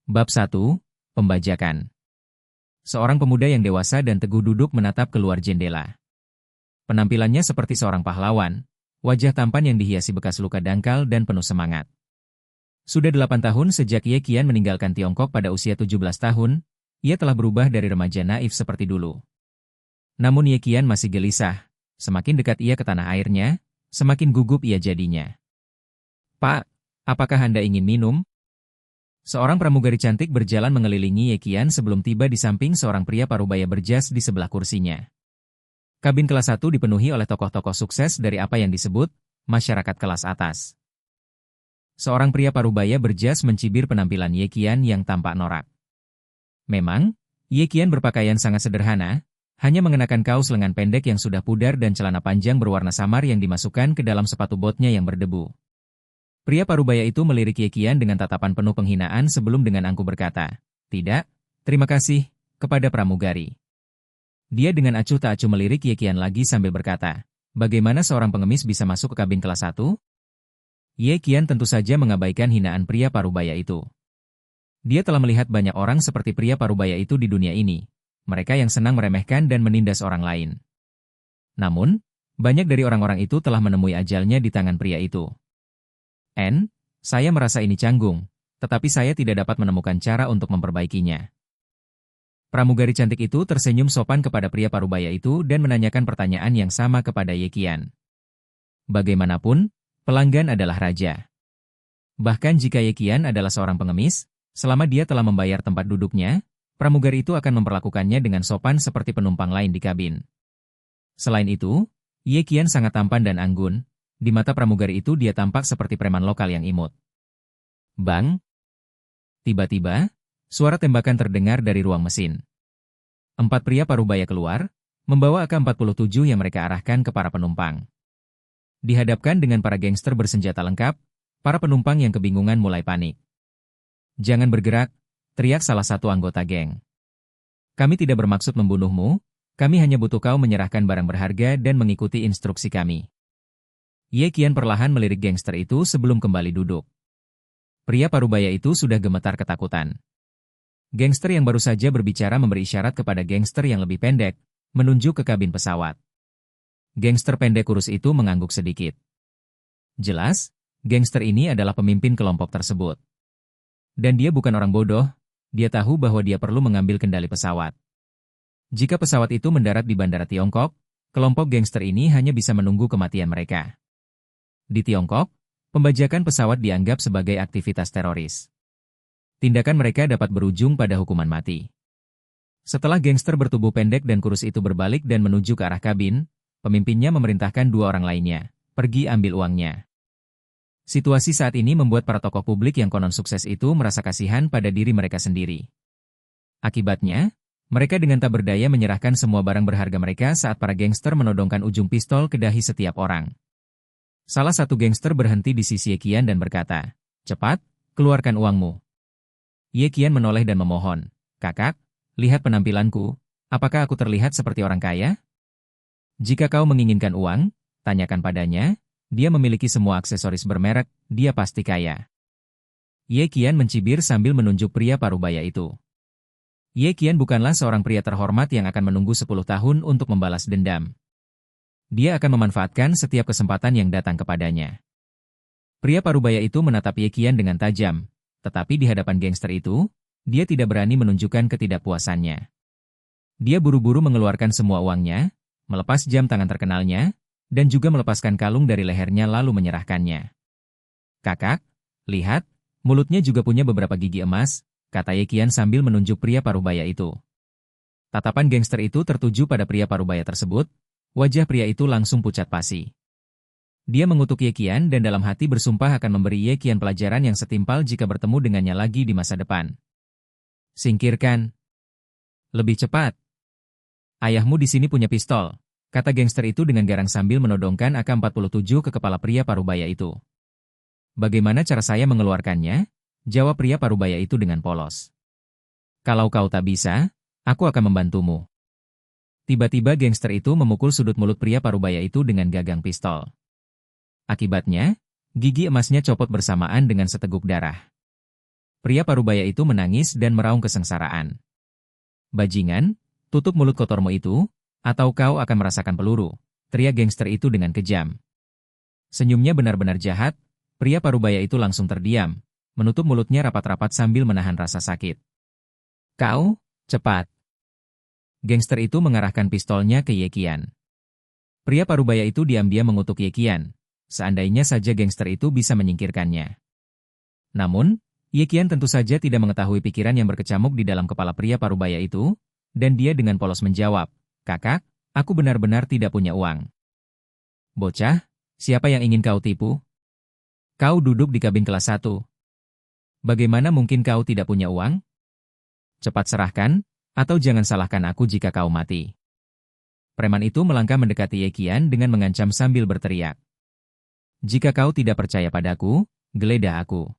Bab 1, Pembajakan. Seorang pemuda yang dewasa dan teguh duduk menatap keluar jendela. Penampilannya seperti seorang pahlawan, wajah tampan yang dihiasi bekas luka dangkal dan penuh semangat. Sudah 8 tahun sejak Ye Qian meninggalkan Tiongkok pada usia 17 tahun, ia telah berubah dari remaja naif seperti dulu. Namun Ye Qian masih gelisah, semakin dekat ia ke tanah airnya, semakin gugup ia jadinya. "Pak, apakah Anda ingin minum?" Seorang pramugari cantik berjalan mengelilingi Ye Qian sebelum tiba di samping seorang pria parubaya berjas di sebelah kursinya. Kabin kelas 1 dipenuhi oleh tokoh-tokoh sukses dari apa yang disebut masyarakat kelas atas. Seorang pria parubaya berjas mencibir penampilan Ye Qian yang tampak norak. Memang, Ye Qian berpakaian sangat sederhana, hanya mengenakan kaos lengan pendek yang sudah pudar dan celana panjang berwarna samar yang dimasukkan ke dalam sepatu botnya yang berdebu. Pria parubaya itu melirik Ye Qian dengan tatapan penuh penghinaan sebelum dengan angkuh berkata, "Tidak, terima kasih," kepada pramugari. Dia dengan acuh tak acuh melirik Ye Qian lagi sambil berkata, "Bagaimana seorang pengemis bisa masuk ke kabin kelas 1? Ye Qian tentu saja mengabaikan hinaan pria parubaya itu. Dia telah melihat banyak orang seperti pria parubaya itu di dunia ini, mereka yang senang meremehkan dan menindas orang lain. Namun, banyak dari orang-orang itu telah menemui ajalnya di tangan pria itu. Saya merasa ini canggung, tetapi saya tidak dapat menemukan cara untuk memperbaikinya." Pramugari cantik itu tersenyum sopan kepada pria parubaya itu dan menanyakan pertanyaan yang sama kepada Ye Qian. Bagaimanapun, pelanggan adalah raja. Bahkan jika Ye Qian adalah seorang pengemis, selama dia telah membayar tempat duduknya, pramugari itu akan memperlakukannya dengan sopan seperti penumpang lain di kabin. Selain itu, Ye Qian sangat tampan dan anggun. Di mata pramugari itu dia tampak seperti preman lokal yang imut. Bang! Tiba-tiba, suara tembakan terdengar dari ruang mesin. 4 pria parubaya keluar, membawa AK-47 yang mereka arahkan ke para penumpang. Dihadapkan dengan para gangster bersenjata lengkap, para penumpang yang kebingungan mulai panik. "Jangan bergerak," teriak salah satu anggota geng. "Kami tidak bermaksud membunuhmu, kami hanya butuh kau menyerahkan barang berharga dan mengikuti instruksi kami." Ye Qian perlahan melirik gangster itu sebelum kembali duduk. Pria parubaya itu sudah gemetar ketakutan. Gangster yang baru saja berbicara memberi isyarat kepada gangster yang lebih pendek, menunjuk ke kabin pesawat. Gangster pendek kurus itu mengangguk sedikit. Jelas, gangster ini adalah pemimpin kelompok tersebut. Dan dia bukan orang bodoh, dia tahu bahwa dia perlu mengambil kendali pesawat. Jika pesawat itu mendarat di bandara Tiongkok, kelompok gangster ini hanya bisa menunggu kematian mereka. Di Tiongkok, pembajakan pesawat dianggap sebagai aktivitas teroris. Tindakan mereka dapat berujung pada hukuman mati. Setelah gangster bertubuh pendek dan kurus itu berbalik dan menuju ke arah kabin, pemimpinnya memerintahkan 2 orang lainnya, "Pergi ambil uangnya." Situasi saat ini membuat para tokoh publik yang konon sukses itu merasa kasihan pada diri mereka sendiri. Akibatnya, mereka dengan tak berdaya menyerahkan semua barang berharga mereka saat para gangster menodongkan ujung pistol ke dahi setiap orang. Salah satu gangster berhenti di sisi Ye Qian dan berkata, "Cepat, keluarkan uangmu." Ye Qian menoleh dan memohon, "Kakak, lihat penampilanku, apakah aku terlihat seperti orang kaya? Jika kau menginginkan uang, tanyakan padanya, dia memiliki semua aksesoris bermerek, dia pasti kaya." Ye Qian mencibir sambil menunjuk pria parubaya itu. Ye Qian bukanlah seorang pria terhormat yang akan menunggu 10 tahun untuk membalas dendam. Dia akan memanfaatkan setiap kesempatan yang datang kepadanya. Pria parubaya itu menatap Ye Qian dengan tajam, tetapi di hadapan gangster itu, dia tidak berani menunjukkan ketidakpuasannya. Dia buru-buru mengeluarkan semua uangnya, melepas jam tangan terkenalnya, dan juga melepaskan kalung dari lehernya lalu menyerahkannya. "Kakak, lihat, mulutnya juga punya beberapa gigi emas," kata Ye Qian sambil menunjuk pria parubaya itu. Tatapan gangster itu tertuju pada pria parubaya tersebut. Wajah pria itu langsung pucat pasi. Dia mengutuk Ye Qian dan dalam hati bersumpah akan memberi Ye Qian pelajaran yang setimpal jika bertemu dengannya lagi di masa depan. "Singkirkan. Lebih cepat. Ayahmu di sini punya pistol," kata gangster itu dengan garang sambil menodongkan AK-47 ke kepala pria parubaya itu. "Bagaimana cara saya mengeluarkannya?" jawab pria parubaya itu dengan polos. "Kalau kau tak bisa, aku akan membantumu." Tiba-tiba gangster itu memukul sudut mulut pria parubaya itu dengan gagang pistol. Akibatnya, gigi emasnya copot bersamaan dengan seteguk darah. Pria parubaya itu menangis dan meraung kesengsaraan. "Bajingan, tutup mulut kotormu itu, atau kau akan merasakan peluru," teriak gangster itu dengan kejam. Senyumnya benar-benar jahat, pria parubaya itu langsung terdiam, menutup mulutnya rapat-rapat sambil menahan rasa sakit. "Kau, cepat!" Gangster itu mengarahkan pistolnya ke Ye Qian. Pria parubaya itu diam-diam mengutuk Ye Qian, seandainya saja gangster itu bisa menyingkirkannya. Namun, Ye Qian tentu saja tidak mengetahui pikiran yang berkecamuk di dalam kepala pria parubaya itu, dan dia dengan polos menjawab, "Kakak, aku benar-benar tidak punya uang." "Bocah, siapa yang ingin kau tipu? Kau duduk di kabin kelas 1. Bagaimana mungkin kau tidak punya uang? Cepat serahkan, atau jangan salahkan aku jika kau mati." Preman itu melangkah mendekati Ye Qian dengan mengancam sambil berteriak, "Jika kau tidak percaya padaku, geledah aku."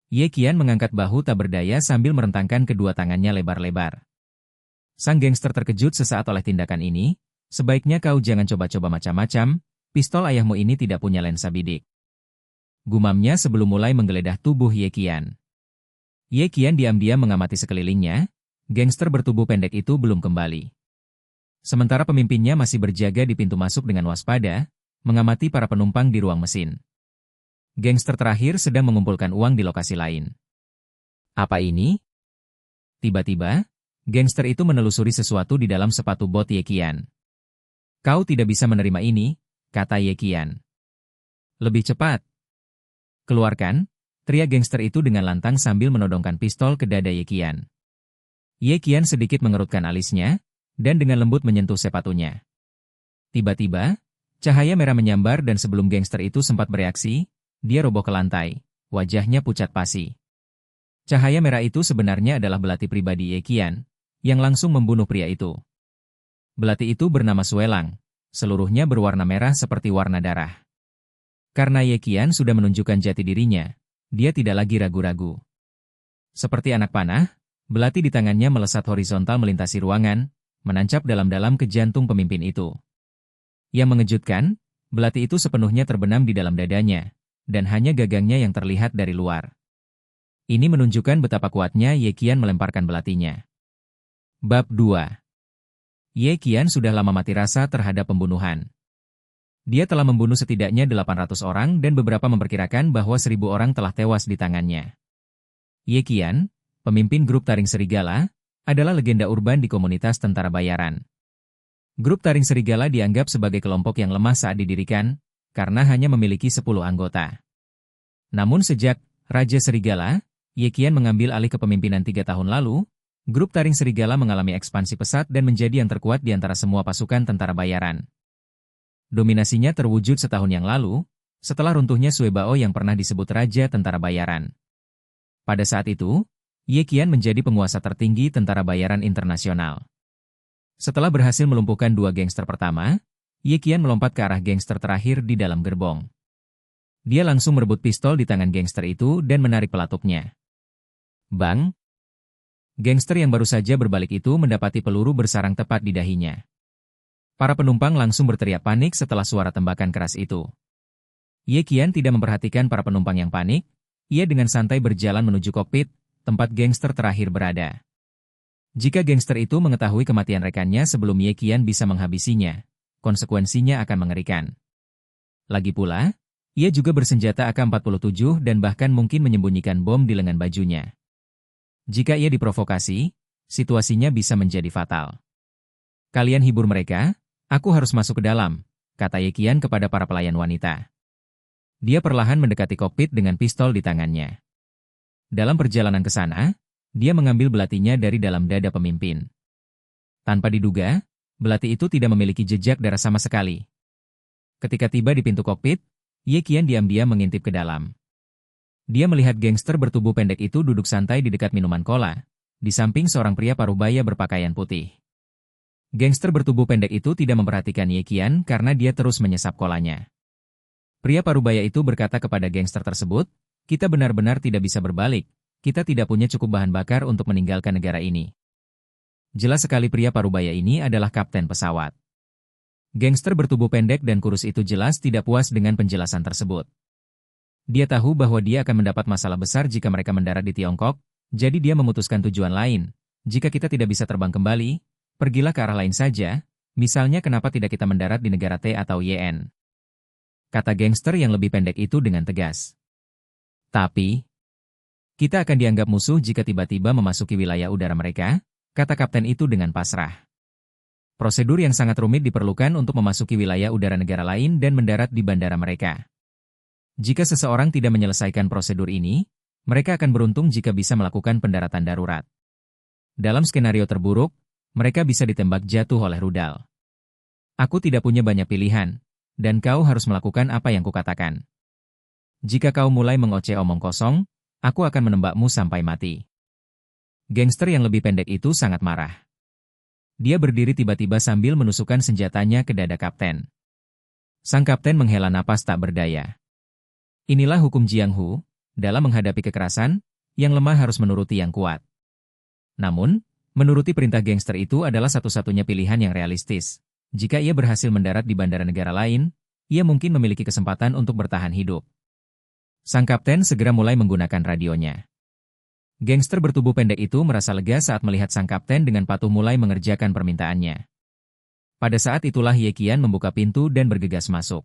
Ye Qian mengangkat bahu tak berdaya sambil merentangkan kedua tangannya lebar-lebar. Sang gangster terkejut sesaat oleh tindakan ini. "Sebaiknya kau jangan coba-coba macam-macam, pistol ayahmu ini tidak punya lensa bidik," gumamnya sebelum mulai menggeledah tubuh Ye Qian. Ye Qian diam-diam mengamati sekelilingnya, gangster bertubuh pendek itu belum kembali. Sementara pemimpinnya masih berjaga di pintu masuk dengan waspada, mengamati para penumpang di ruang mesin. Gangster terakhir sedang mengumpulkan uang di lokasi lain. Apa ini? Tiba-tiba, gangster itu menelusuri sesuatu di dalam sepatu bot Ye Qian. "Kau tidak bisa menerima ini," kata Ye Qian. "Lebih cepat. Keluarkan," teriak gangster itu dengan lantang sambil menodongkan pistol ke dada Ye Qian. Ye Qian sedikit mengerutkan alisnya, dan dengan lembut menyentuh sepatunya. Tiba-tiba, cahaya merah menyambar dan sebelum gangster itu sempat bereaksi, dia roboh ke lantai, wajahnya pucat pasi. Cahaya merah itu sebenarnya adalah belati pribadi Ye Qian, yang langsung membunuh pria itu. Belati itu bernama Suelang, seluruhnya berwarna merah seperti warna darah. Karena Ye Qian sudah menunjukkan jati dirinya, dia tidak lagi ragu-ragu. Seperti anak panah, belati di tangannya melesat horizontal melintasi ruangan, menancap dalam-dalam ke jantung pemimpin itu. Yang mengejutkan, belati itu sepenuhnya terbenam di dalam dadanya, dan hanya gagangnya yang terlihat dari luar. Ini menunjukkan betapa kuatnya Ye Qian melemparkan belatinya. Bab 2. Ye Qian sudah lama mati rasa terhadap pembunuhan. Dia telah membunuh setidaknya 800 orang dan beberapa memperkirakan bahwa 1000 orang telah tewas di tangannya. Ye Qian, pemimpin grup Taring Serigala, adalah legenda urban di komunitas tentara bayaran. Grup Taring Serigala dianggap sebagai kelompok yang lemah saat didirikan, karena hanya memiliki 10 anggota. Namun sejak Raja Serigala, Ye Qian mengambil alih kepemimpinan 3 tahun lalu, grup Taring Serigala mengalami ekspansi pesat dan menjadi yang terkuat di antara semua pasukan tentara bayaran. Dominasinya terwujud setahun yang lalu, setelah runtuhnya Sue Bao yang pernah disebut Raja Tentara Bayaran. Pada saat itu, Ye Qian menjadi penguasa tertinggi tentara bayaran internasional. Setelah berhasil melumpuhkan 2 gangster pertama, Ye Qian melompat ke arah gangster terakhir di dalam gerbong. Dia langsung merebut pistol di tangan gangster itu dan menarik pelatupnya. Bang! Gangster yang baru saja berbalik itu mendapati peluru bersarang tepat di dahinya. Para penumpang langsung berteriak panik setelah suara tembakan keras itu. Ye Qian tidak memperhatikan para penumpang yang panik, ia dengan santai berjalan menuju kokpit, tempat gangster terakhir berada. Jika gangster itu mengetahui kematian rekannya sebelum Ye Qian bisa menghabisinya, konsekuensinya akan mengerikan. Lagi pula, ia juga bersenjata AK-47 dan bahkan mungkin menyembunyikan bom di lengan bajunya. Jika ia diprovokasi, situasinya bisa menjadi fatal. "Kalian hibur mereka, aku harus masuk ke dalam," kata Ye Qian kepada para pelayan wanita. Dia perlahan mendekati kokpit dengan pistol di tangannya. Dalam perjalanan ke sana, dia mengambil belatinya dari dalam dada pemimpin. Tanpa diduga, belati itu tidak memiliki jejak darah sama sekali. Ketika tiba di pintu kokpit, Ye Qian diam-diam mengintip ke dalam. Dia melihat gangster bertubuh pendek itu duduk santai di dekat minuman cola, di samping seorang pria parubaya berpakaian putih. Gangster bertubuh pendek itu tidak memperhatikan Ye Qian karena dia terus menyesap kolanya. Pria parubaya itu berkata kepada gangster tersebut, "Kita benar-benar tidak bisa berbalik, kita tidak punya cukup bahan bakar untuk meninggalkan negara ini." Jelas sekali pria parubaya ini adalah kapten pesawat. Gangster bertubuh pendek dan kurus itu jelas tidak puas dengan penjelasan tersebut. Dia tahu bahwa dia akan mendapat masalah besar jika mereka mendarat di Tiongkok, jadi dia memutuskan tujuan lain. Jika kita tidak bisa terbang kembali, pergilah ke arah lain saja, misalnya kenapa tidak kita mendarat di negara T atau YN. Kata gangster yang lebih pendek itu dengan tegas. Tapi, kita akan dianggap musuh jika tiba-tiba memasuki wilayah udara mereka, kata kapten itu dengan pasrah. Prosedur yang sangat rumit diperlukan untuk memasuki wilayah udara negara lain dan mendarat di bandara mereka. Jika seseorang tidak menyelesaikan prosedur ini, mereka akan beruntung jika bisa melakukan pendaratan darurat. Dalam skenario terburuk, mereka bisa ditembak jatuh oleh rudal. Aku tidak punya banyak pilihan, dan kau harus melakukan apa yang kukatakan. Jika kau mulai mengoceh omong kosong, aku akan menembakmu sampai mati. Gangster yang lebih pendek itu sangat marah. Dia berdiri tiba-tiba sambil menusukkan senjatanya ke dada kapten. Sang kapten menghela napas tak berdaya. Inilah hukum Jiang Hu, dalam menghadapi kekerasan, yang lemah harus menuruti yang kuat. Namun, menuruti perintah gangster itu adalah satu-satunya pilihan yang realistis. Jika ia berhasil mendarat di bandara negara lain, ia mungkin memiliki kesempatan untuk bertahan hidup. Sang kapten segera mulai menggunakan radionya. Gangster bertubuh pendek itu merasa lega saat melihat sang kapten dengan patuh mulai mengerjakan permintaannya. Pada saat itulah Ye Qian membuka pintu dan bergegas masuk.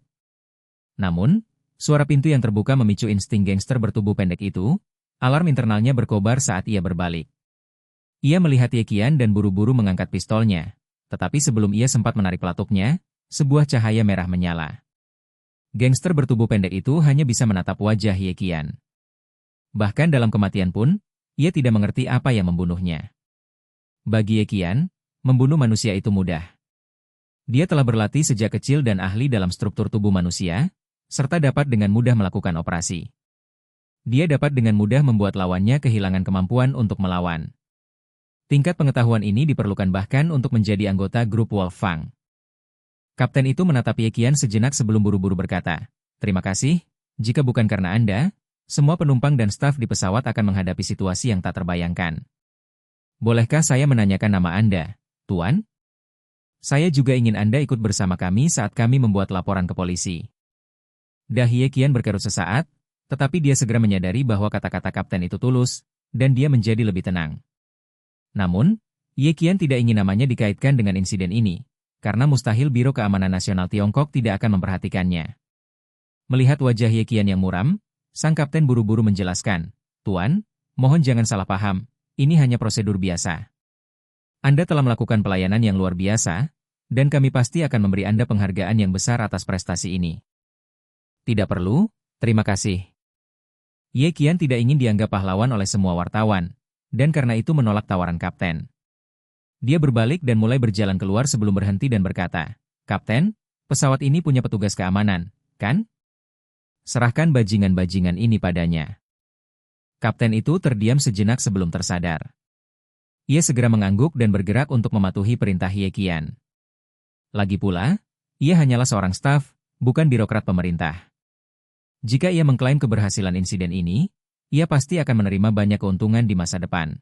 Namun, suara pintu yang terbuka memicu insting gangster bertubuh pendek itu, alarm internalnya berkobar saat ia berbalik. Ia melihat Ye Qian dan buru-buru mengangkat pistolnya, tetapi sebelum ia sempat menarik pelatuknya, sebuah cahaya merah menyala. Gangster bertubuh pendek itu hanya bisa menatap wajah Ye Qian. Bahkan dalam kematian pun, ia tidak mengerti apa yang membunuhnya. Bagi Ye Qian, membunuh manusia itu mudah. Dia telah berlatih sejak kecil dan ahli dalam struktur tubuh manusia, serta dapat dengan mudah melakukan operasi. Dia dapat dengan mudah membuat lawannya kehilangan kemampuan untuk melawan. Tingkat pengetahuan ini diperlukan bahkan untuk menjadi anggota grup Wolfgang. Kapten itu menatap Ye Qian sejenak sebelum buru-buru berkata, "Terima kasih, jika bukan karena Anda, semua penumpang dan staf di pesawat akan menghadapi situasi yang tak terbayangkan. Bolehkah saya menanyakan nama Anda, Tuan? Saya juga ingin Anda ikut bersama kami saat kami membuat laporan ke polisi." Dahi Ye Qian berkerut sesaat, tetapi dia segera menyadari bahwa kata-kata kapten itu tulus, dan dia menjadi lebih tenang. Namun, Ye Qian tidak ingin namanya dikaitkan dengan insiden ini, karena mustahil Biro Keamanan Nasional Tiongkok tidak akan memperhatikannya. Melihat wajah Ye Qian yang muram, sang kapten buru-buru menjelaskan, "Tuan, mohon jangan salah paham, ini hanya prosedur biasa. Anda telah melakukan pelayanan yang luar biasa, dan kami pasti akan memberi Anda penghargaan yang besar atas prestasi ini." "Tidak perlu, terima kasih." Ye Qian tidak ingin dianggap pahlawan oleh semua wartawan, dan karena itu menolak tawaran kapten. Dia berbalik dan mulai berjalan keluar sebelum berhenti dan berkata, "Kapten, pesawat ini punya petugas keamanan, kan? Serahkan bajingan-bajingan ini padanya." Kapten itu terdiam sejenak sebelum tersadar. Ia segera mengangguk dan bergerak untuk mematuhi perintah Ye Qian. Lagi pula, ia hanyalah seorang staf, bukan birokrat pemerintah. Jika ia mengklaim keberhasilan insiden ini, ia pasti akan menerima banyak keuntungan di masa depan.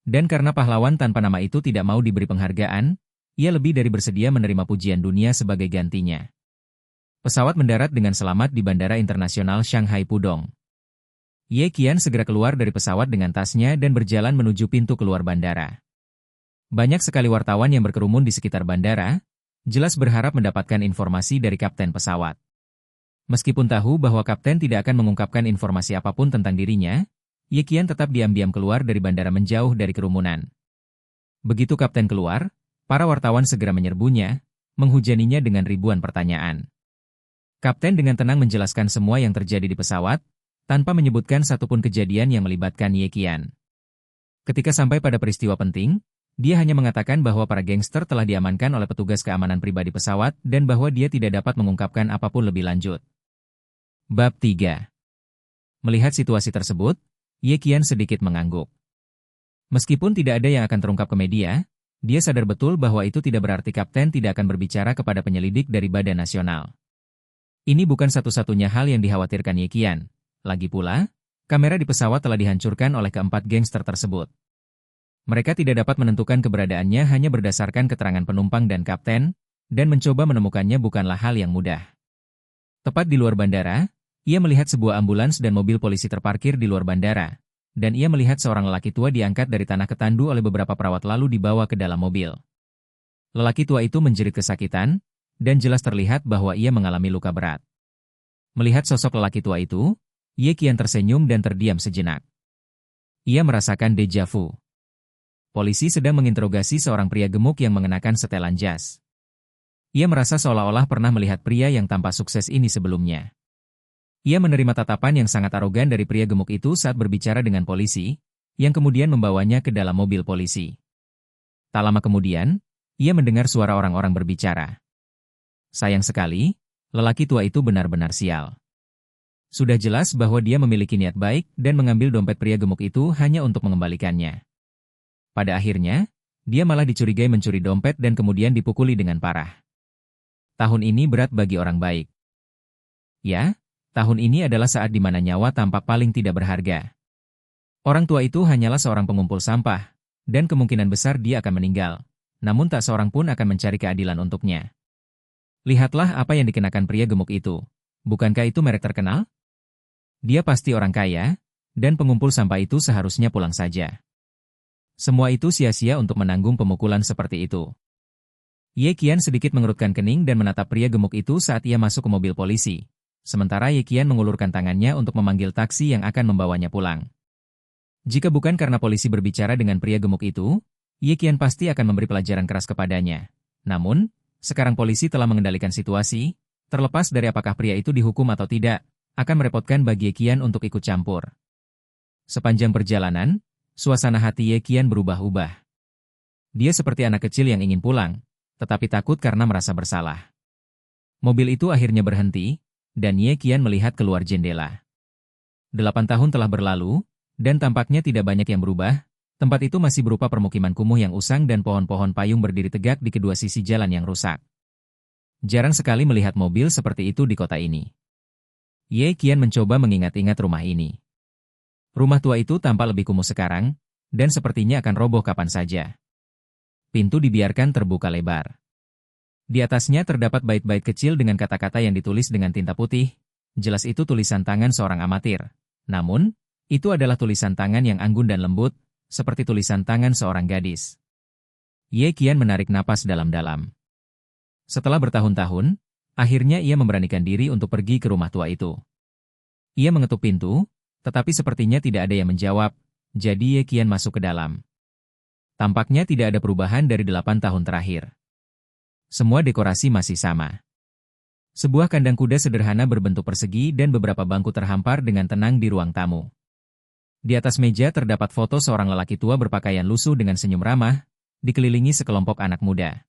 Dan karena pahlawan tanpa nama itu tidak mau diberi penghargaan, ia lebih dari bersedia menerima pujian dunia sebagai gantinya. Pesawat mendarat dengan selamat di Bandara Internasional Shanghai Pudong. Ye Qian segera keluar dari pesawat dengan tasnya dan berjalan menuju pintu keluar bandara. Banyak sekali wartawan yang berkerumun di sekitar bandara, jelas berharap mendapatkan informasi dari kapten pesawat. Meskipun tahu bahwa kapten tidak akan mengungkapkan informasi apapun tentang dirinya, Ye Qian tetap diam-diam keluar dari bandara menjauh dari kerumunan. Begitu kapten keluar, para wartawan segera menyerbunya, menghujaninya dengan ribuan pertanyaan. Kapten dengan tenang menjelaskan semua yang terjadi di pesawat, tanpa menyebutkan satupun kejadian yang melibatkan Ye Qian. Ketika sampai pada peristiwa penting, dia hanya mengatakan bahwa para gangster telah diamankan oleh petugas keamanan pribadi pesawat dan bahwa dia tidak dapat mengungkapkan apapun lebih lanjut. Bab 3. Melihat situasi tersebut, Ye Qian sedikit mengangguk. Meskipun tidak ada yang akan terungkap ke media, dia sadar betul bahwa itu tidak berarti kapten tidak akan berbicara kepada penyelidik dari Badan Nasional. Ini bukan satu-satunya hal yang dikhawatirkan Ye Qian. Lagi pula, kamera di pesawat telah dihancurkan oleh keempat gangster tersebut. Mereka tidak dapat menentukan keberadaannya hanya berdasarkan keterangan penumpang dan kapten, dan mencoba menemukannya bukanlah hal yang mudah. Tepat di luar bandara, Ia melihat sebuah ambulans dan mobil polisi terparkir di luar bandara, dan ia melihat seorang lelaki tua diangkat dari tanah ketandu oleh beberapa perawat lalu dibawa ke dalam mobil. Lelaki tua itu menjerit kesakitan, dan jelas terlihat bahwa ia mengalami luka berat. Melihat sosok lelaki tua itu, Ye Qian tersenyum dan terdiam sejenak. Ia merasakan deja vu. Polisi sedang menginterogasi seorang pria gemuk yang mengenakan setelan jas. Ia merasa seolah-olah pernah melihat pria yang tampak sukses ini sebelumnya. Ia menerima tatapan yang sangat arogan dari pria gemuk itu saat berbicara dengan polisi, yang kemudian membawanya ke dalam mobil polisi. Tak lama kemudian, ia mendengar suara orang-orang berbicara. Sayang sekali, lelaki tua itu benar-benar sial. Sudah jelas bahwa dia memiliki niat baik dan mengambil dompet pria gemuk itu hanya untuk mengembalikannya. Pada akhirnya, dia malah dicurigai mencuri dompet dan kemudian dipukuli dengan parah. Tahun ini berat bagi orang baik. Ya, tahun ini adalah saat di mana nyawa tampak paling tidak berharga. Orang tua itu hanyalah seorang pengumpul sampah, dan kemungkinan besar dia akan meninggal, namun tak seorang pun akan mencari keadilan untuknya. Lihatlah apa yang dikenakan pria gemuk itu. Bukankah itu merek terkenal? Dia pasti orang kaya, dan pengumpul sampah itu seharusnya pulang saja. Semua itu sia-sia untuk menanggung pemukulan seperti itu. Ye Qian sedikit mengerutkan kening dan menatap pria gemuk itu saat ia masuk ke mobil polisi. Sementara Ye Qian mengulurkan tangannya untuk memanggil taksi yang akan membawanya pulang. Jika bukan karena polisi berbicara dengan pria gemuk itu, Ye Qian pasti akan memberi pelajaran keras kepadanya. Namun, sekarang polisi telah mengendalikan situasi, terlepas dari apakah pria itu dihukum atau tidak, akan merepotkan bagi Ye Qian untuk ikut campur. Sepanjang perjalanan, suasana hati Ye Qian berubah-ubah. Dia seperti anak kecil yang ingin pulang, tetapi takut karena merasa bersalah. Mobil itu akhirnya berhenti, dan Ye Qian melihat keluar jendela. 8 tahun telah berlalu, dan tampaknya tidak banyak yang berubah. Tempat itu masih berupa permukiman kumuh yang usang dan pohon-pohon payung berdiri tegak di kedua sisi jalan yang rusak. Jarang sekali melihat mobil seperti itu di kota ini. Ye Qian mencoba mengingat-ingat rumah ini. Rumah tua itu tampak lebih kumuh sekarang, dan sepertinya akan roboh kapan saja. Pintu dibiarkan terbuka lebar. Di atasnya terdapat bait-bait kecil dengan kata-kata yang ditulis dengan tinta putih. Jelas itu tulisan tangan seorang amatir. Namun, itu adalah tulisan tangan yang anggun dan lembut, seperti tulisan tangan seorang gadis. Ye Qian menarik napas dalam-dalam. Setelah bertahun-tahun, akhirnya ia memberanikan diri untuk pergi ke rumah tua itu. Ia mengetuk pintu, tetapi sepertinya tidak ada yang menjawab, jadi Ye Qian masuk ke dalam. Tampaknya tidak ada perubahan dari 8 tahun terakhir. Semua dekorasi masih sama. Sebuah kandang kuda sederhana berbentuk persegi dan beberapa bangku terhampar dengan tenang di ruang tamu. Di atas meja terdapat foto seorang lelaki tua berpakaian lusuh dengan senyum ramah, dikelilingi sekelompok anak muda.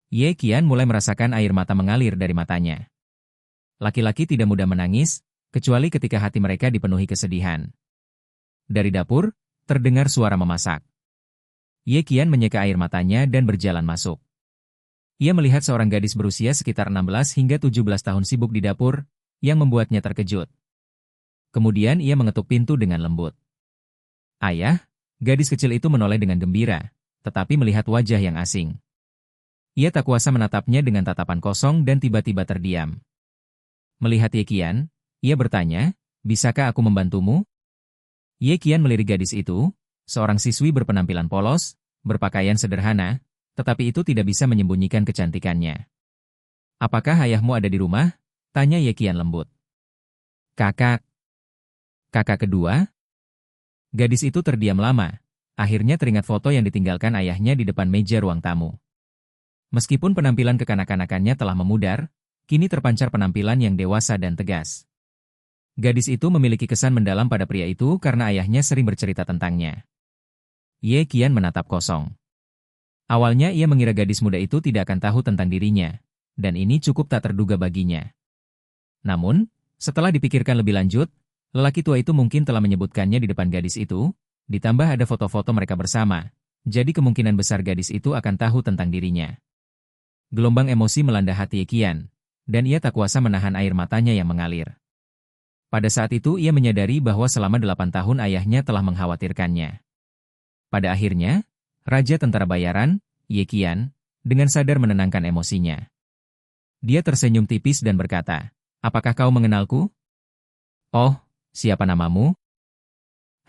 Ye Qian mulai merasakan air mata mengalir dari matanya. Laki-laki tidak mudah menangis, kecuali ketika hati mereka dipenuhi kesedihan. Dari dapur, terdengar suara memasak. Ye Qian menyeka air matanya dan berjalan masuk. Ia melihat seorang gadis berusia sekitar 16 hingga 17 tahun sibuk di dapur, yang membuatnya terkejut. Kemudian ia mengetuk pintu dengan lembut. "Ayah," gadis kecil itu menoleh dengan gembira, tetapi melihat wajah yang asing. Ia tak kuasa menatapnya dengan tatapan kosong dan tiba-tiba terdiam. Melihat Ye Qian, ia bertanya, "Bisakah aku membantumu?" Ye Qian melirik gadis itu, seorang siswi berpenampilan polos, berpakaian sederhana, tetapi itu tidak bisa menyembunyikan kecantikannya. "Apakah ayahmu ada di rumah?" tanya Ye Qian lembut. "Kakak." "Kakak kedua?" Gadis itu terdiam lama, akhirnya teringat foto yang ditinggalkan ayahnya di depan meja ruang tamu. Meskipun penampilan kekanak-kanakannya telah memudar, kini terpancar penampilan yang dewasa dan tegas. Gadis itu memiliki kesan mendalam pada pria itu karena ayahnya sering bercerita tentangnya. Ye Qian menatap kosong. Awalnya ia mengira gadis muda itu tidak akan tahu tentang dirinya, dan ini cukup tak terduga baginya. Namun, setelah dipikirkan lebih lanjut, lelaki tua itu mungkin telah menyebutkannya di depan gadis itu, ditambah ada foto-foto mereka bersama, jadi kemungkinan besar gadis itu akan tahu tentang dirinya. Gelombang emosi melanda hati Ye Qian, dan ia tak kuasa menahan air matanya yang mengalir. Pada saat itu ia menyadari bahwa selama 8 tahun ayahnya telah mengkhawatirkannya. Pada akhirnya, Raja Tentara Bayaran, Ye Qian, dengan sadar menenangkan emosinya. Dia tersenyum tipis dan berkata, "Apakah kau mengenalku?" Oh, siapa namamu?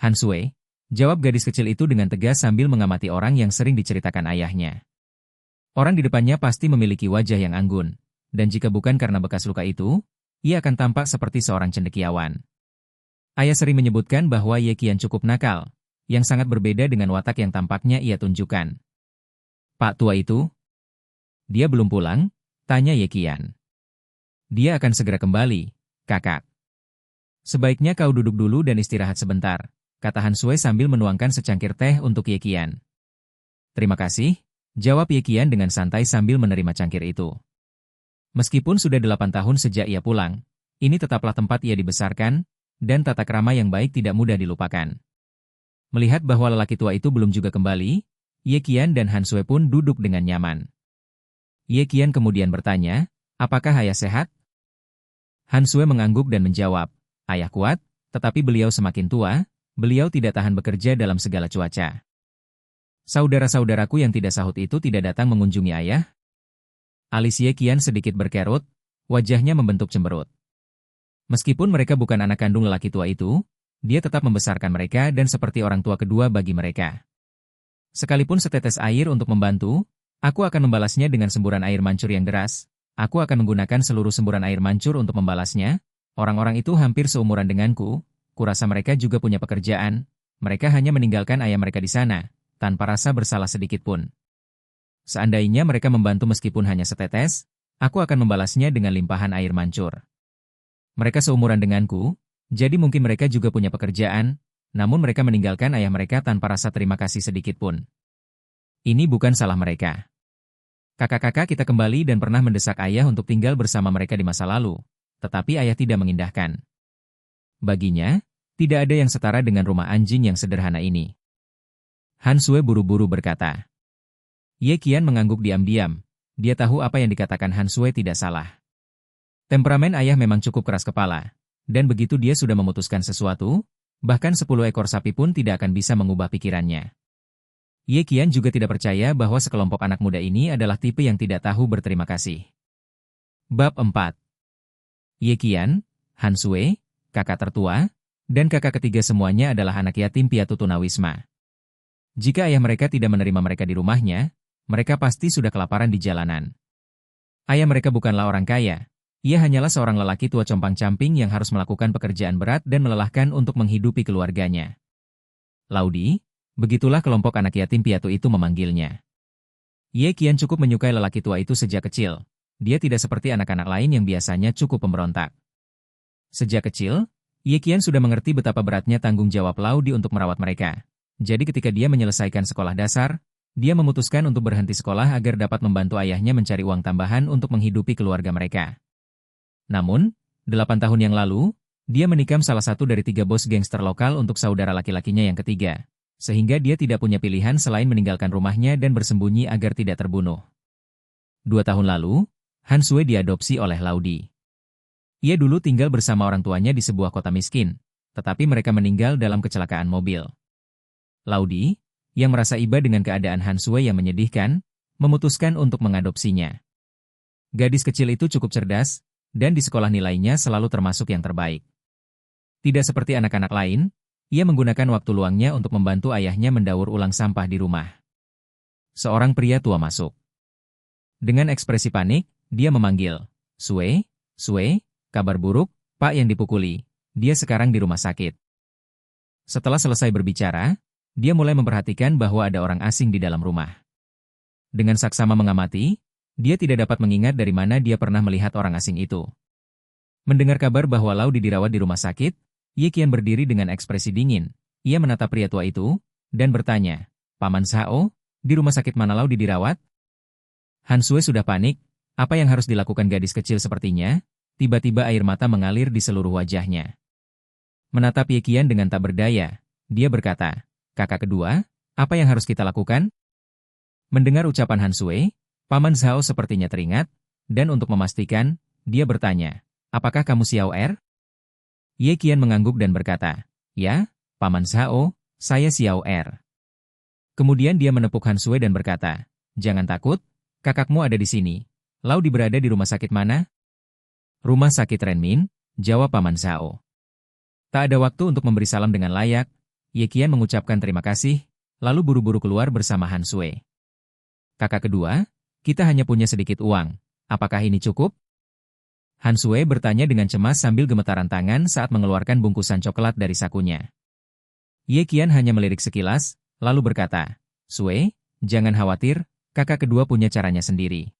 Han Sui, jawab gadis kecil itu dengan tegas sambil mengamati orang yang sering diceritakan ayahnya. Orang di depannya pasti memiliki wajah yang anggun, dan jika bukan karena bekas luka itu, ia akan tampak seperti seorang cendekiawan. Ayah sering menyebutkan bahwa Ye Qian cukup nakal, yang sangat berbeda dengan watak yang tampaknya ia tunjukkan. Pak tua itu? Dia belum pulang? Tanya Ye Qian. Dia akan segera kembali, kakak. Sebaiknya kau duduk dulu dan istirahat sebentar, kata Han Sui sambil menuangkan secangkir teh untuk Ye Qian. Terima kasih, jawab Ye Qian dengan santai sambil menerima cangkir itu. Meskipun sudah 8 tahun sejak ia pulang, ini tetaplah tempat ia dibesarkan, dan tata krama yang baik tidak mudah dilupakan. Melihat bahwa lelaki tua itu belum juga kembali, Ye Qian dan Han Sui pun duduk dengan nyaman. Ye Qian kemudian bertanya, apakah ayah sehat? Han Sui mengangguk dan menjawab, ayah kuat, tetapi beliau semakin tua, beliau tidak tahan bekerja dalam segala cuaca. Saudara-saudaraku yang tidak sahut itu tidak datang mengunjungi ayah? Alis Ye Qian sedikit berkerut, wajahnya membentuk cemberut. Meskipun mereka bukan anak kandung lelaki tua itu, dia tetap membesarkan mereka dan seperti orang tua kedua bagi mereka. Sekalipun setetes air untuk membantu, aku akan membalasnya dengan semburan air mancur yang deras. Aku akan menggunakan seluruh semburan air mancur untuk membalasnya. Orang-orang itu hampir seumuran denganku, kurasa mereka juga punya pekerjaan. Mereka hanya meninggalkan ayah mereka di sana, tanpa rasa bersalah sedikit pun. Seandainya mereka membantu meskipun hanya setetes, aku akan membalasnya dengan limpahan air mancur. Mereka seumuran denganku, jadi mungkin mereka juga punya pekerjaan, namun mereka meninggalkan ayah mereka tanpa rasa terima kasih sedikit pun. Ini bukan salah mereka. Kakak-kakak kita kembali dan pernah mendesak ayah untuk tinggal bersama mereka di masa lalu, tetapi ayah tidak mengindahkan. Baginya, tidak ada yang setara dengan rumah anjing yang sederhana ini. Han Sui buru-buru berkata. Ye Qian mengangguk diam-diam, dia tahu apa yang dikatakan Han Sui tidak salah. Temperamen ayah memang cukup keras kepala, dan begitu dia sudah memutuskan sesuatu, bahkan 10 ekor sapi pun tidak akan bisa mengubah pikirannya. Ye Qian juga tidak percaya bahwa sekelompok anak muda ini adalah tipe yang tidak tahu berterima kasih. Bab 4. Ye Qian, Han Sui, kakak tertua, dan kakak ketiga semuanya adalah anak yatim piatu tunawisma. Jika ayah mereka tidak menerima mereka di rumahnya, mereka pasti sudah kelaparan di jalanan. Ayah mereka bukanlah orang kaya. Ia hanyalah seorang lelaki tua compang-camping yang harus melakukan pekerjaan berat dan melelahkan untuk menghidupi keluarganya. Laudi, begitulah kelompok anak yatim piatu itu memanggilnya. Ye Qian cukup menyukai lelaki tua itu sejak kecil. Dia tidak seperti anak-anak lain yang biasanya cukup pemberontak. Sejak kecil, Ye Qian sudah mengerti betapa beratnya tanggung jawab Laudi untuk merawat mereka. Jadi ketika dia menyelesaikan sekolah dasar, dia memutuskan untuk berhenti sekolah agar dapat membantu ayahnya mencari uang tambahan untuk menghidupi keluarga mereka. Namun, 8 tahun yang lalu, dia menikam salah satu dari 3 bos gangster lokal untuk saudara laki-lakinya yang ketiga, sehingga dia tidak punya pilihan selain meninggalkan rumahnya dan bersembunyi agar tidak terbunuh. 2 tahun lalu, Han Sui diadopsi oleh Laudi. Ia dulu tinggal bersama orang tuanya di sebuah kota miskin, tetapi mereka meninggal dalam kecelakaan mobil. Laudi, yang merasa iba dengan keadaan Han Sui yang menyedihkan, memutuskan untuk mengadopsinya. Gadis kecil itu cukup cerdas, dan di sekolah nilainya selalu termasuk yang terbaik. Tidak seperti anak-anak lain, ia menggunakan waktu luangnya untuk membantu ayahnya mendaur ulang sampah di rumah. Seorang pria tua masuk. Dengan ekspresi panik, dia memanggil, Sui, Sui, kabar buruk, Pak yang dipukuli, dia sekarang di rumah sakit. Setelah selesai berbicara, dia mulai memperhatikan bahwa ada orang asing di dalam rumah. Dengan saksama mengamati, dia tidak dapat mengingat dari mana dia pernah melihat orang asing itu. Mendengar kabar bahwa Laudi dirawat di rumah sakit, Ye Qian berdiri dengan ekspresi dingin. Ia menatap pria tua itu, dan bertanya, Paman Zhao, di rumah sakit mana Laudi dirawat? Han Sui sudah panik, apa yang harus dilakukan gadis kecil sepertinya? Tiba-tiba air mata mengalir di seluruh wajahnya. Menatap Ye Qian dengan tak berdaya, dia berkata, kakak kedua, apa yang harus kita lakukan? Mendengar ucapan Han Sui, Paman Zhao sepertinya teringat, dan untuk memastikan, dia bertanya, apakah kamu Xiao Er? Ye Qian mengangguk dan berkata, ya, Paman Zhao, saya Xiao Er. Kemudian dia menepuk Han Sui dan berkata, jangan takut, kakakmu ada di sini. Laudi berada di rumah sakit mana? Rumah sakit Renmin, jawab Paman Zhao. Tak ada waktu untuk memberi salam dengan layak, Ye Qian mengucapkan terima kasih, lalu buru-buru keluar bersama Han Sui. Kakak kedua, kita hanya punya sedikit uang, apakah ini cukup? Han Sui bertanya dengan cemas sambil gemetaran tangan saat mengeluarkan bungkusan coklat dari sakunya. Ye Qian hanya melirik sekilas, lalu berkata, Sui, jangan khawatir, kakak kedua punya caranya sendiri.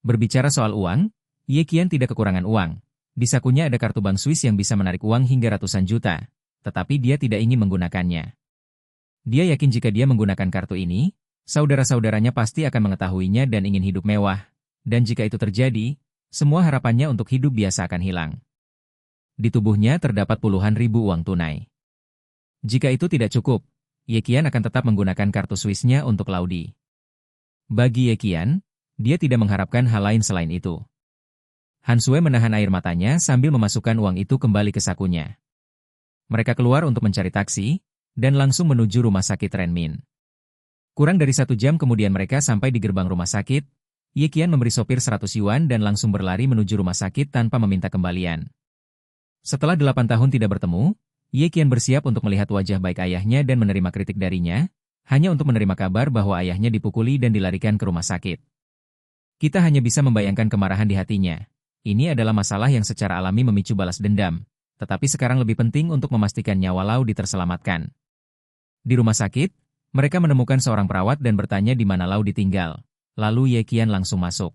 Berbicara soal uang, Ye Qian tidak kekurangan uang. Di sakunya ada kartu bank Swiss yang bisa menarik uang hingga ratusan juta, tetapi dia tidak ingin menggunakannya. Dia yakin jika dia menggunakan kartu ini, saudara-saudaranya pasti akan mengetahuinya dan ingin hidup mewah. Dan jika itu terjadi, semua harapannya untuk hidup biasa akan hilang. Di tubuhnya terdapat puluhan ribu uang tunai. Jika itu tidak cukup, Ye Qian akan tetap menggunakan kartu Swiss-nya untuk Laudi. Bagi Ye Qian, dia tidak mengharapkan hal lain selain itu. Han Sui menahan air matanya sambil memasukkan uang itu kembali ke sakunya. Mereka keluar untuk mencari taksi, dan langsung menuju rumah sakit Renmin. Kurang dari 1 jam kemudian mereka sampai di gerbang rumah sakit. Ye Qian memberi sopir 100 yuan dan langsung berlari menuju rumah sakit tanpa meminta kembalian. Setelah 8 tahun tidak bertemu, Ye Qian bersiap untuk melihat wajah baik ayahnya dan menerima kritik darinya, hanya untuk menerima kabar bahwa ayahnya dipukuli dan dilarikan ke rumah sakit. Kita hanya bisa membayangkan kemarahan di hatinya. Ini adalah masalah yang secara alami memicu balas dendam, tetapi sekarang lebih penting untuk memastikan nyawa Laudi terselamatkan. Di rumah sakit, mereka menemukan seorang perawat dan bertanya di mana Laudi tinggal. Lalu Ye Qian langsung masuk.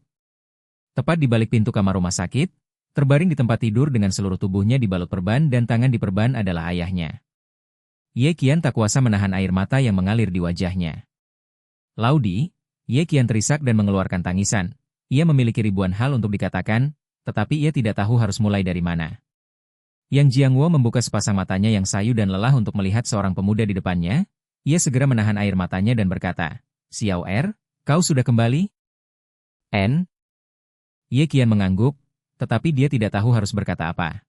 Tepat di balik pintu kamar rumah sakit, terbaring di tempat tidur dengan seluruh tubuhnya dibalut perban dan tangan di perban adalah ayahnya. Ye Qian tak kuasa menahan air mata yang mengalir di wajahnya. Laudi, Ye Qian terisak dan mengeluarkan tangisan. Ia memiliki ribuan hal untuk dikatakan, tetapi ia tidak tahu harus mulai dari mana. Yang Jiangwo membuka sepasang matanya yang sayu dan lelah untuk melihat seorang pemuda di depannya. Ia segera menahan air matanya dan berkata, Xiao Er, kau sudah kembali? En? Ye Qian mengangguk, tetapi dia tidak tahu harus berkata apa.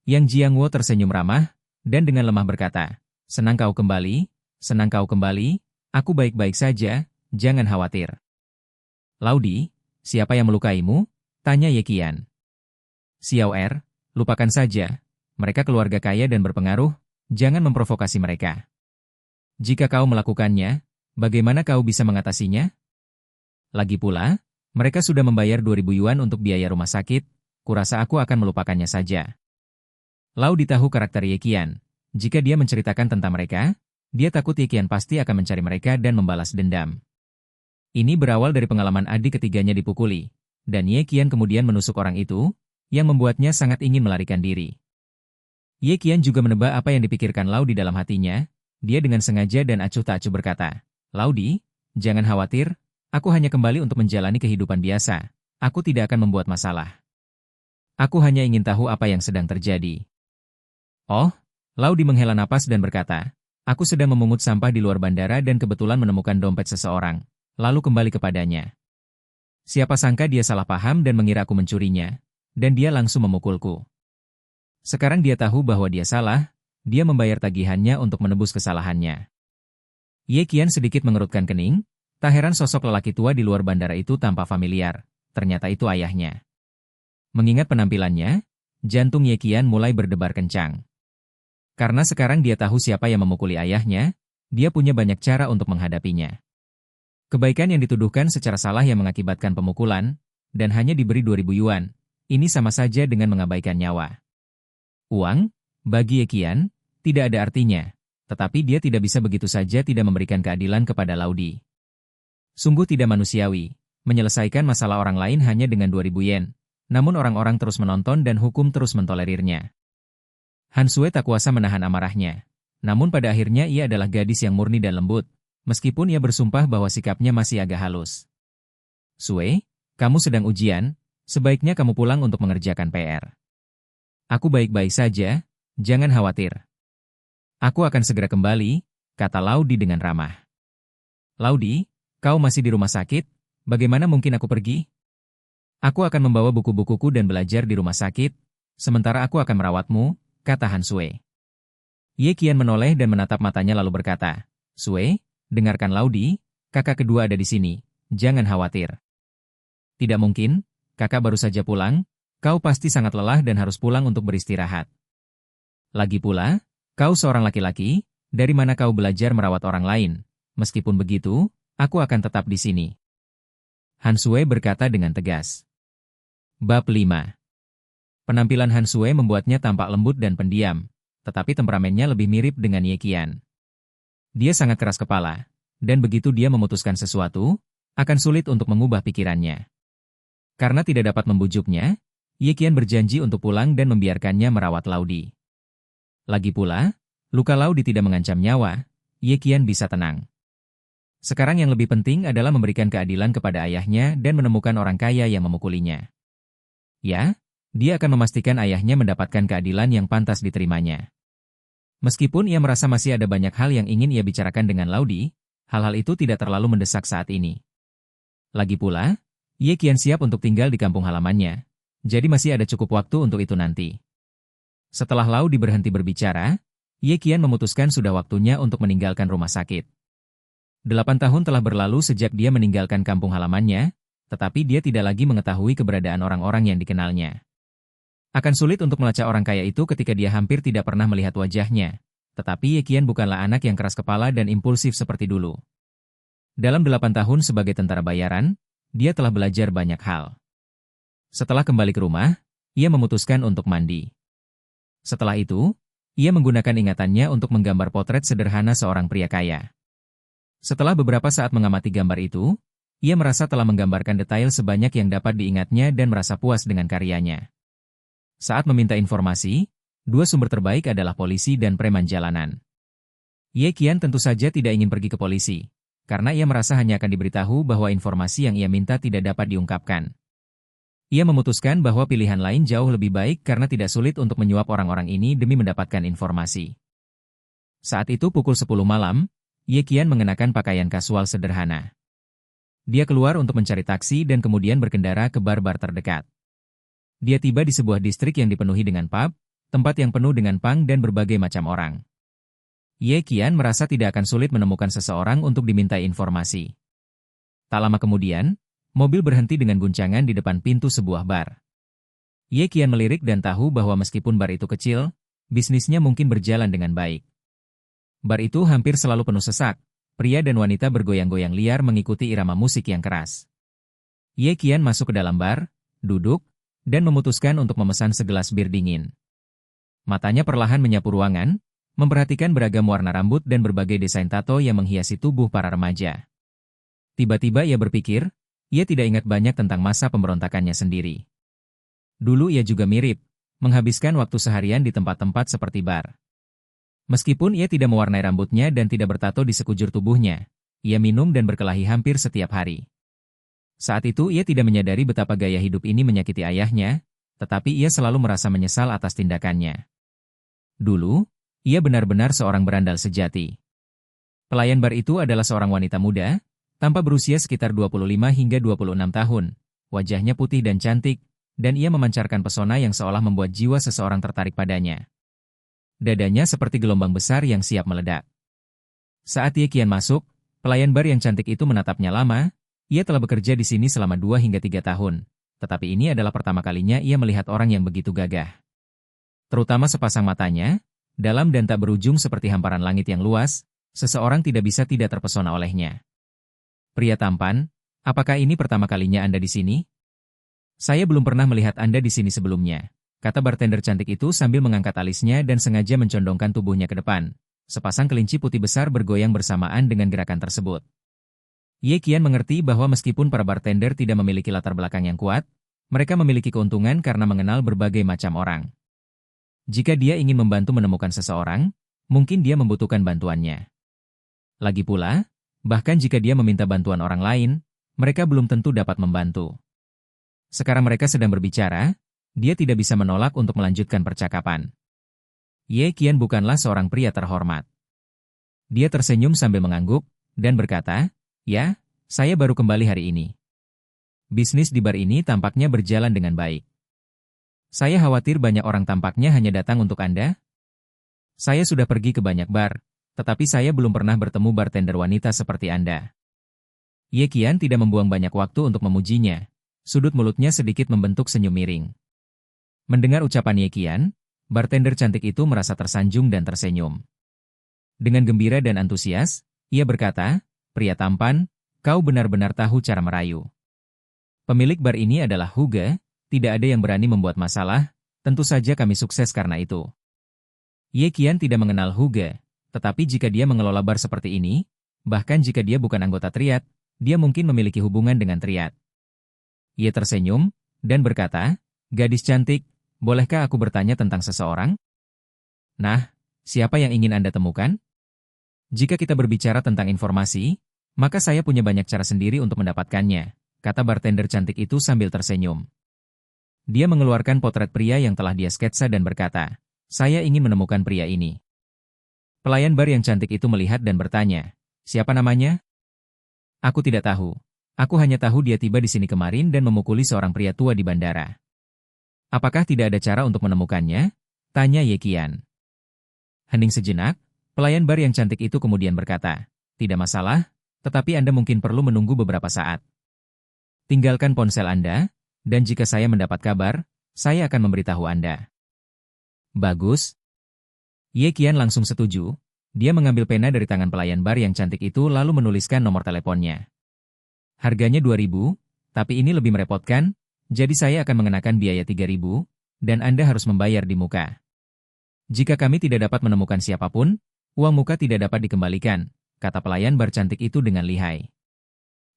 Yang Jiangwo tersenyum ramah, dan dengan lemah berkata, senang kau kembali, aku baik-baik saja, jangan khawatir. Laudi, siapa yang melukaimu? Tanya Ye Qian. Xiao Er, lupakan saja, mereka keluarga kaya dan berpengaruh, jangan memprovokasi mereka. Jika kau melakukannya, bagaimana kau bisa mengatasinya? Lagi pula, mereka sudah membayar 2.000 yuan untuk biaya rumah sakit, kurasa aku akan melupakannya saja. Laudi tahu karakter Ye Qian. Jika dia menceritakan tentang mereka, dia takut Ye Qian pasti akan mencari mereka dan membalas dendam. Ini berawal dari pengalaman adik ketiganya dipukuli, dan Ye Qian kemudian menusuk orang itu, yang membuatnya sangat ingin melarikan diri. Ye Qian juga menebak apa yang dipikirkan Laudi dalam hatinya. Dia dengan sengaja dan acuh tak acuh berkata, Laudi, jangan khawatir, aku hanya kembali untuk menjalani kehidupan biasa. Aku tidak akan membuat masalah. Aku hanya ingin tahu apa yang sedang terjadi. Oh, Laudi menghela napas dan berkata, aku sedang memungut sampah di luar bandara dan kebetulan menemukan dompet seseorang, lalu kembali kepadanya. Siapa sangka dia salah paham dan mengira aku mencurinya, dan dia langsung memukulku. Sekarang dia tahu bahwa dia salah, dia membayar tagihannya untuk menebus kesalahannya. Ye Qian sedikit mengerutkan kening, tak heran sosok lelaki tua di luar bandara itu tampak familiar, ternyata itu ayahnya. Mengingat penampilannya, jantung Ye Qian mulai berdebar kencang. Karena sekarang dia tahu siapa yang memukuli ayahnya, dia punya banyak cara untuk menghadapinya. Kebaikan yang dituduhkan secara salah yang mengakibatkan pemukulan, dan hanya diberi 2.000 yuan, ini sama saja dengan mengabaikan nyawa. Uang, bagi Ye Qian, tidak ada artinya, tetapi dia tidak bisa begitu saja tidak memberikan keadilan kepada Laudi. Sungguh tidak manusiawi, menyelesaikan masalah orang lain hanya dengan 2.000 yen, namun orang-orang terus menonton dan hukum terus mentolerirnya. Han Sui tak kuasa menahan amarahnya, namun pada akhirnya ia adalah gadis yang murni dan lembut, meskipun ia bersumpah bahwa sikapnya masih agak halus. Sui, kamu sedang ujian, sebaiknya kamu pulang untuk mengerjakan PR. Aku baik-baik saja, jangan khawatir. Aku akan segera kembali, kata Laudi dengan ramah. Laudi, kau masih di rumah sakit, bagaimana mungkin aku pergi? Aku akan membawa buku-bukuku dan belajar di rumah sakit, sementara aku akan merawatmu, kata Han Sui. Ye Qian menoleh dan menatap matanya lalu berkata, Sui, dengarkan Laudi, kakak kedua ada di sini, jangan khawatir. Tidak mungkin, kakak baru saja pulang, kau pasti sangat lelah dan harus pulang untuk beristirahat. Lagi pula, kau seorang laki-laki, dari mana kau belajar merawat orang lain? Meskipun begitu, aku akan tetap di sini. Han Sui berkata dengan tegas. Bab 5. Penampilan Han Sui membuatnya tampak lembut dan pendiam, tetapi temperamennya lebih mirip dengan Ye Qian. Dia sangat keras kepala, dan begitu dia memutuskan sesuatu, akan sulit untuk mengubah pikirannya. Karena tidak dapat membujuknya, Ye Qian berjanji untuk pulang dan membiarkannya merawat Laudi. Lagi pula, luka Laudi tidak mengancam nyawa, Ye Qian bisa tenang. Sekarang yang lebih penting adalah memberikan keadilan kepada ayahnya dan menemukan orang kaya yang memukulinya. Ya, dia akan memastikan ayahnya mendapatkan keadilan yang pantas diterimanya. Meskipun ia merasa masih ada banyak hal yang ingin ia bicarakan dengan Laudi, hal-hal itu tidak terlalu mendesak saat ini. Lagi pula, Ye Qian siap untuk tinggal di kampung halamannya, jadi masih ada cukup waktu untuk itu nanti. Setelah Laudi berhenti berbicara, Ye Qian memutuskan sudah waktunya untuk meninggalkan rumah sakit. 8 tahun telah berlalu sejak dia meninggalkan kampung halamannya, tetapi dia tidak lagi mengetahui keberadaan orang-orang yang dikenalnya. Akan sulit untuk melacak orang kaya itu ketika dia hampir tidak pernah melihat wajahnya, tetapi Ye Qian bukanlah anak yang keras kepala dan impulsif seperti dulu. Dalam 8 tahun sebagai tentara bayaran, dia telah belajar banyak hal. Setelah kembali ke rumah, ia memutuskan untuk mandi. Setelah itu, ia menggunakan ingatannya untuk menggambar potret sederhana seorang pria kaya. Setelah beberapa saat mengamati gambar itu, ia merasa telah menggambarkan detail sebanyak yang dapat diingatnya dan merasa puas dengan karyanya. Saat meminta informasi, dua sumber terbaik adalah polisi dan preman jalanan. Ye Qian tentu saja tidak ingin pergi ke polisi, karena ia merasa hanya akan diberitahu bahwa informasi yang ia minta tidak dapat diungkapkan. Ia memutuskan bahwa pilihan lain jauh lebih baik karena tidak sulit untuk menyuap orang-orang ini demi mendapatkan informasi. Saat itu pukul 10 malam, Ye Qian mengenakan pakaian kasual sederhana. Dia keluar untuk mencari taksi dan kemudian berkendara ke bar-bar terdekat. Dia tiba di sebuah distrik yang dipenuhi dengan pub, tempat yang penuh dengan pang dan berbagai macam orang. Ye Qian merasa tidak akan sulit menemukan seseorang untuk dimintai informasi. Tak lama kemudian, mobil berhenti dengan guncangan di depan pintu sebuah bar. Ye Qian melirik dan tahu bahwa meskipun bar itu kecil, bisnisnya mungkin berjalan dengan baik. Bar itu hampir selalu penuh sesak, pria dan wanita bergoyang-goyang liar mengikuti irama musik yang keras. Ye Qian masuk ke dalam bar, duduk, dan memutuskan untuk memesan segelas bir dingin. Matanya perlahan menyapu ruangan, memperhatikan beragam warna rambut dan berbagai desain tato yang menghiasi tubuh para remaja. Tiba-tiba ia berpikir, ia tidak ingat banyak tentang masa pemberontakannya sendiri. Dulu ia juga mirip, menghabiskan waktu seharian di tempat-tempat seperti bar. Meskipun ia tidak mewarnai rambutnya dan tidak bertato di sekujur tubuhnya, ia minum dan berkelahi hampir setiap hari. Saat itu ia tidak menyadari betapa gaya hidup ini menyakiti ayahnya, tetapi ia selalu merasa menyesal atas tindakannya. Dulu, ia benar-benar seorang berandal sejati. Pelayan bar itu adalah seorang wanita muda, tampak berusia sekitar 25 hingga 26 tahun, wajahnya putih dan cantik, dan ia memancarkan pesona yang seolah membuat jiwa seseorang tertarik padanya. Dadanya seperti gelombang besar yang siap meledak. Saat Ye Qian masuk, pelayan bar yang cantik itu menatapnya lama. Ia telah bekerja di sini selama 2 hingga 3 tahun, tetapi ini adalah pertama kalinya ia melihat orang yang begitu gagah. Terutama sepasang matanya, dalam dan tak berujung seperti hamparan langit yang luas, seseorang tidak bisa tidak terpesona olehnya. Pria tampan, apakah ini pertama kalinya Anda di sini? Saya belum pernah melihat Anda di sini sebelumnya, kata bartender cantik itu sambil mengangkat alisnya dan sengaja mencondongkan tubuhnya ke depan. Sepasang kelinci putih besar bergoyang bersamaan dengan gerakan tersebut. Ye Qian mengerti bahwa meskipun para bartender tidak memiliki latar belakang yang kuat, mereka memiliki keuntungan karena mengenal berbagai macam orang. Jika dia ingin membantu menemukan seseorang, mungkin dia membutuhkan bantuannya. Lagi pula, bahkan jika dia meminta bantuan orang lain, mereka belum tentu dapat membantu. Sekarang mereka sedang berbicara, dia tidak bisa menolak untuk melanjutkan percakapan. Ye Qian bukanlah seorang pria terhormat. Dia tersenyum sambil mengangguk, dan berkata, "Ya, saya baru kembali hari ini. Bisnis di bar ini tampaknya berjalan dengan baik. Saya khawatir banyak orang tampaknya hanya datang untuk Anda. Saya sudah pergi ke banyak bar, tetapi saya belum pernah bertemu bartender wanita seperti Anda." Ye Qian tidak membuang banyak waktu untuk memujinya. Sudut mulutnya sedikit membentuk senyum miring. Mendengar ucapan Ye Qian, Bartender cantik itu merasa tersanjung dan tersenyum. Dengan gembira dan antusias, ia berkata, "Pria tampan, kau benar-benar tahu cara merayu." Pemilik bar ini adalah Huge, tidak ada yang berani membuat masalah, tentu saja kami sukses karena itu. Ye Qian tidak mengenal Huge, tetapi jika dia mengelola bar seperti ini, bahkan jika dia bukan anggota triad, dia mungkin memiliki hubungan dengan triad. Ye tersenyum, dan berkata, "Gadis cantik, bolehkah aku bertanya tentang seseorang?" "Nah, siapa yang ingin Anda temukan?" "Jika kita berbicara tentang informasi, maka saya punya banyak cara sendiri untuk mendapatkannya," kata bartender cantik itu sambil tersenyum. Dia mengeluarkan potret pria yang telah dia sketsa dan berkata, "Saya ingin menemukan pria ini." Pelayan bar yang cantik itu melihat dan bertanya, "Siapa namanya?" "Aku tidak tahu. Aku hanya tahu dia tiba di sini kemarin dan memukuli seorang pria tua di bandara." "Apakah tidak ada cara untuk menemukannya?" tanya Ye Qian. Hening sejenak, pelayan bar yang cantik itu kemudian berkata, "Tidak masalah, tetapi Anda mungkin perlu menunggu beberapa saat. Tinggalkan ponsel Anda, dan jika saya mendapat kabar, saya akan memberitahu Anda." "Bagus." Ye Qian langsung setuju. Dia mengambil pena dari tangan pelayan bar yang cantik itu lalu menuliskan nomor teleponnya. "Harganya 2.000, tapi ini lebih merepotkan, jadi saya akan mengenakan biaya 3.000, dan Anda harus membayar di muka. Jika kami tidak dapat menemukan siapapun, uang muka tidak dapat dikembalikan," kata pelayan bar cantik itu dengan lihai.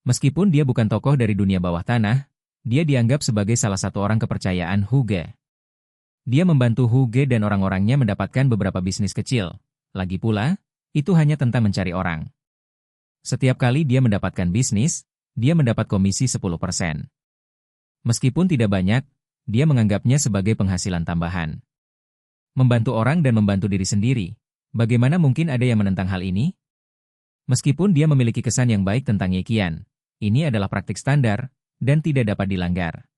Meskipun dia bukan tokoh dari dunia bawah tanah, dia dianggap sebagai salah satu orang kepercayaan Huge. Dia membantu Huge dan orang-orangnya mendapatkan beberapa bisnis kecil. Lagi pula, itu hanya tentang mencari orang. Setiap kali dia mendapatkan bisnis, dia mendapat komisi 10%. Meskipun tidak banyak, dia menganggapnya sebagai penghasilan tambahan. Membantu orang dan membantu diri sendiri. Bagaimana mungkin ada yang menentang hal ini? Meskipun dia memiliki kesan yang baik tentang Ye Qian, ini adalah praktik standar, dan tidak dapat dilanggar.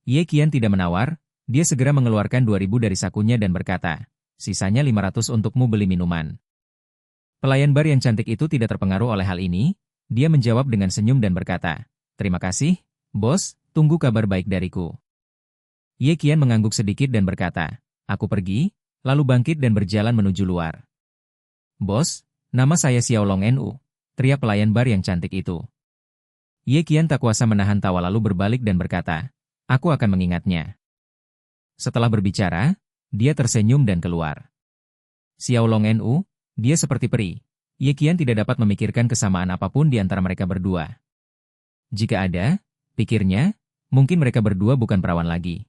Ye Qian tidak menawar, dia segera mengeluarkan 2.000 dari sakunya dan berkata, "Sisanya 500 untukmu beli minuman." Pelayan bar yang cantik itu tidak terpengaruh oleh hal ini, dia menjawab dengan senyum dan berkata, "Terima kasih, bos, tunggu kabar baik dariku." Ye Qian mengangguk sedikit dan berkata, "Aku pergi," lalu bangkit dan berjalan menuju luar. "Bos, nama saya Xiao Long Nu," teriak pelayan bar yang cantik itu. Ye Qian tak kuasa menahan tawa lalu berbalik dan berkata, "Aku akan mengingatnya." Setelah berbicara, dia tersenyum dan keluar. Xiao Long Nu, dia seperti peri. Ye Qian tidak dapat memikirkan kesamaan apapun di antara mereka berdua. Jika ada, pikirnya, mungkin mereka berdua bukan perawan lagi.